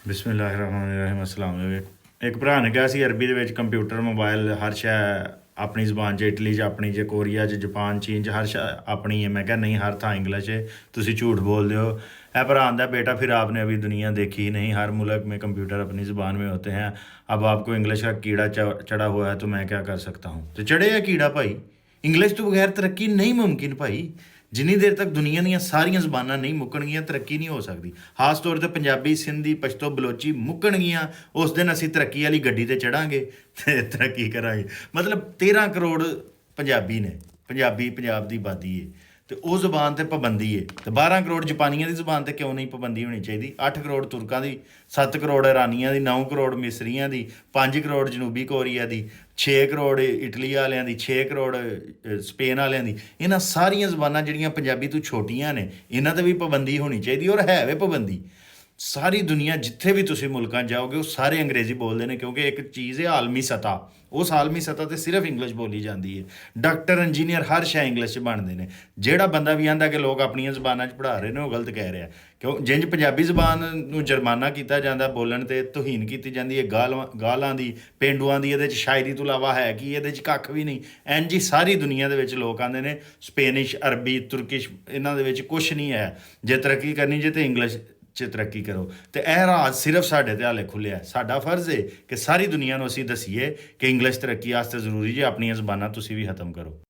ਬਿਸਮਿਲ੍ਲਾਹਿਰਰਹਿਮਾਨਿਰਰਹੀਮ ਅਸਲਾਮ ਵਾਲੇकुम। ਇੱਕ ਭਰਾ ਨੇ ਕਿਹਾ ਸੀ ਅਰਬੀ ਦੇ ਵਿੱਚ ਕੰਪਿਊਟਰ ਮੋਬਾਈਲ ਹਰ ਸ਼ੈ ਆਪਣੀ ਜ਼ੁਬਾਨ 'ਚ, ਇਟਲੀ 'ਚ ਆਪਣੀ, ਜੇ ਕੋਰੀਆ 'ਚ, ਜਾਪਾਨ, ਚੀਨ 'ਚ ਹਰ ਸ਼ੈ ਆਪਣੀ ਹੈ। ਮੈਂ ਕਿਹਾ ਨਹੀਂ, ਹਰ ਥਾਂ ਇੰਗਲਿਸ਼ ਹੈ, ਤੁਸੀਂ ਝੂਠ ਬੋਲਦੇ ਹੋ। ਇਹ ਭਰਾ आंदा बेटा फिर आपने अभी दुनिया देखी ही नहीं, हर मुल्क में कंप्यूटर अपनी ज़ुबान में होते हैं। अब आपको इंग्लिश का कीड़ा चढ़ा हुआ है तो मैं क्या कर सकता हूँ। तो चढ़े है कीड़ा भाई, इंग्लिश तो बगैर तरक्की नहीं मुमकिन भाई। ਜਿੰਨੀ ਦੇਰ ਤੱਕ ਦੁਨੀਆ ਦੀਆਂ ਸਾਰੀਆਂ ਜ਼ਬਾਨਾਂ ਨਹੀਂ ਮੁੱਕਣਗੀਆਂ, ਤਰੱਕੀ ਨਹੀਂ ਹੋ ਸਕਦੀ। ਖਾਸ ਤੌਰ 'ਤੇ ਪੰਜਾਬੀ, ਸਿੰਧੀ, ਪਸ਼ਤੋ, ਬਲੋਚੀ ਮੁੱਕਣਗੀਆਂ, ਉਸ ਦਿਨ ਅਸੀਂ ਤਰੱਕੀ ਵਾਲੀ ਗੱਡੀ 'ਤੇ ਚੜ੍ਹਾਂਗੇ ਅਤੇ ਤਰੱਕੀ ਕਰਾਂਗੇ। ਮਤਲਬ 13 ਕਰੋੜ ਪੰਜਾਬੀ ਨੇ, ਪੰਜਾਬੀ ਪੰਜਾਬ ਦੀ ਆਬਾਦੀ ਹੈ, ਅਤੇ ਉਹ ਜ਼ੁਬਾਨ 'ਤੇ ਪਾਬੰਦੀ ਹੈ। ਅਤੇ 12 ਕਰੋੜ ਜਾਪਾਨੀਆਂ ਦੀ ਜ਼ੁਬਾਨ 'ਤੇ ਕਿਉਂ ਨਹੀਂ ਪਾਬੰਦੀ ਹੋਣੀ ਚਾਹੀਦੀ? 8 ਕਰੋੜ ਤੁਰਕਾਂ ਦੀ, 7 ਕਰੋੜ ਇਰਾਨੀਆਂ ਦੀ, 9 ਕਰੋੜ ਮਿਸਰੀਆਂ ਦੀ, 5 ਕਰੋੜ ਜਨੂਬੀ ਕੋਰੀਆ ਦੀ, 6 ਕਰੋੜ ਇਟਲੀ ਵਾਲਿਆਂ ਦੀ, 6 ਕਰੋੜ ਸਪੇਨ ਵਾਲਿਆਂ ਦੀ। ਇਹਨਾਂ ਸਾਰੀਆਂ ਜ਼ਬਾਨਾਂ ਜਿਹੜੀਆਂ ਪੰਜਾਬੀ ਤੋਂ ਛੋਟੀਆਂ ਨੇ, ਇਹਨਾਂ 'ਤੇ ਵੀ ਪਾਬੰਦੀ ਹੋਣੀ ਚਾਹੀਦੀ। ਔਰ ਹੈ ਵੇ ਪਾਬੰਦੀ। ਸਾਰੀ ਦੁਨੀਆ ਜਿੱਥੇ ਵੀ ਤੁਸੀਂ ਮੁਲਕਾਂ ਜਾਓਗੇ, ਉਹ ਸਾਰੇ ਅੰਗਰੇਜ਼ੀ ਬੋਲਦੇ ਨੇ, ਕਿਉਂਕਿ ਇੱਕ ਚੀਜ਼ ਹੈ ਆਲਮੀ ਸਤ੍ਹਾ। ਉਸ ਆਲਮੀ ਸਤ੍ਹਾ 'ਤੇ ਸਿਰਫ ਇੰਗਲਿਸ਼ ਬੋਲੀ ਜਾਂਦੀ ਹੈ। ਡਾਕਟਰ, ਇੰਜੀਨੀਅਰ ਹਰ ਸ਼ੈ ਇੰਗਲਿਸ਼ 'ਚ ਬਣਦੇ ਨੇ। ਜਿਹੜਾ ਬੰਦਾ ਵੀ ਆਂਦਾ ਕਿ ਲੋਕ ਆਪਣੀਆਂ ਜ਼ਬਾਨਾਂ 'ਚ ਪੜ੍ਹਾ ਰਹੇ ਨੇ, ਉਹ ਗਲਤ ਕਹਿ ਰਿਹਾ। ਕਿਉਂ? ਜਿੰਝ ਪੰਜਾਬੀ ਜ਼ਬਾਨ ਨੂੰ ਜੁਰਮਾਨਾ ਕੀਤਾ ਜਾਂਦਾ, ਬੋਲਣ 'ਤੇ ਤੋਹੀਨ ਕੀਤੀ ਜਾਂਦੀ ਹੈ, ਗਾਲਾਂ ਦੀ, ਪੇਂਡੂਆਂ ਦੀ, ਇਹਦੇ 'ਚ ਸ਼ਾਇਰੀ ਤੋਂ ਇਲਾਵਾ ਹੈ ਕੀ? ਇਹਦੇ 'ਚ ਕੱਖ ਵੀ ਨਹੀਂ। ਇੰਝ ਹੀ ਸਾਰੀ ਦੁਨੀਆ ਦੇ ਵਿੱਚ ਲੋਕ ਆਉਂਦੇ ਨੇ, ਸਪੇਨਿਸ਼, ਅਰਬੀ, ਤੁਰਕਿਸ਼, ਇਹਨਾਂ ਦੇ ਵਿੱਚ ਕੁਛ ਨਹੀਂ ਹੈ। ਜੇ ਤਰੱਕੀ ਕਰਨੀ ਜੇ ਤਾਂ ਇੰਗਲਿਸ਼ 'ਚ ਤਰੱਕੀ ਕਰੋ। ਅਤੇ ਇਹ ਰਾਜ ਸਿਰਫ ਸਾਡੇ 'ਤੇ ਹਾਲੇ ਖੁੱਲ੍ਹਿਆ। ਸਾਡਾ ਫਰਜ਼ ਹੈ ਕਿ ਸਾਰੀ ਦੁਨੀਆ ਨੂੰ ਅਸੀਂ ਦਸੀਏ ਕਿ ਇੰਗਲਿਸ਼ ਤਰੱਕੀ ਵਾਸਤੇ ਜ਼ਰੂਰੀ ਜੇ, ਆਪਣੀਆਂ ਜ਼ਬਾਨਾਂ ਤੁਸੀਂ ਵੀ ਖਤਮ ਕਰੋ।